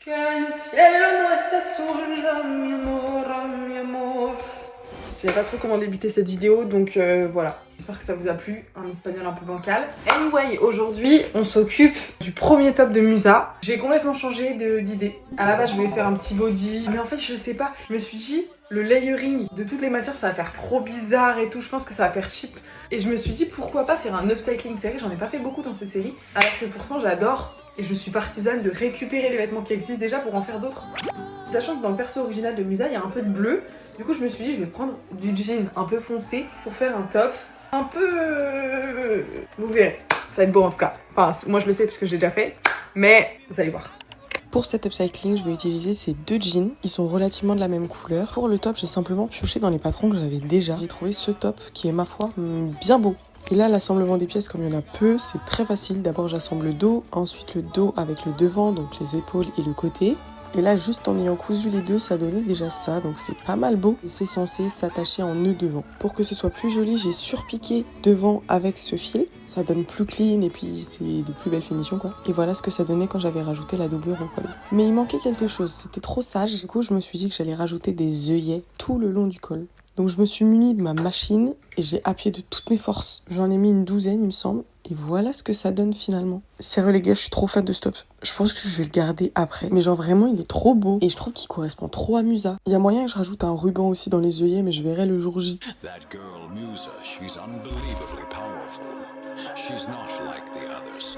Que el cielo no es azul, mi amor, mi amor. Je savais pas trop comment débuter cette vidéo, donc voilà. J'espère que ça vous a plu, un espagnol un peu bancal. Anyway, aujourd'hui, on s'occupe du premier top de Musa. J'ai complètement changé d'idée. À la base, je voulais faire un petit body, mais en fait, je sais pas. Je me suis dit, le layering de toutes les matières, ça va faire trop bizarre et tout. Je pense que ça va faire cheap. Et je me suis dit, pourquoi pas faire un upcycling série. J'en ai pas fait beaucoup dans cette série, alors que pourtant, j'adore. Et je suis partisane de récupérer les vêtements qui existent déjà pour en faire d'autres. Sachant que dans le perso original de Musa, il y a un peu de bleu. Du coup, je me suis dit, je vais prendre du jean un peu foncé pour faire un top un peu... Vous verrez, ça va être beau en tout cas. Enfin, moi je le sais parce que j'ai déjà fait, mais vous allez voir. Pour cet upcycling, je vais utiliser ces deux jeans. Ils sont relativement de la même couleur. Pour le top, j'ai simplement pioché dans les patrons que j'avais déjà. J'ai trouvé ce top qui est, ma foi, bien beau. Et là, l'assemblement des pièces, comme il y en a peu, c'est très facile. D'abord, j'assemble le dos, ensuite le dos avec le devant, donc les épaules et le côté. Et là, juste en ayant cousu les deux, ça donnait déjà ça, donc c'est pas mal beau. Et c'est censé s'attacher en nœud devant. Pour que ce soit plus joli, j'ai surpiqué devant avec ce fil. Ça donne plus clean et puis c'est de plus belles finitions quoi. Et voilà ce que ça donnait quand j'avais rajouté la doublure au col. Mais il manquait quelque chose, c'était trop sage. Du coup, je me suis dit que j'allais rajouter des œillets tout le long du col. Donc je me suis munie de ma machine et j'ai appuyé de toutes mes forces. J'en ai mis une douzaine, il me semble. Et voilà ce que ça donne finalement. Sérieux les gars, je suis trop fan de ce top. Je pense que je vais le garder après. Mais genre vraiment, il est trop beau. Et je trouve qu'il correspond trop à Musa. Il y a moyen que je rajoute un ruban aussi dans les œillets, mais je verrai le jour J. That girl Musa, she's unbelievably powerful. She's not like the others.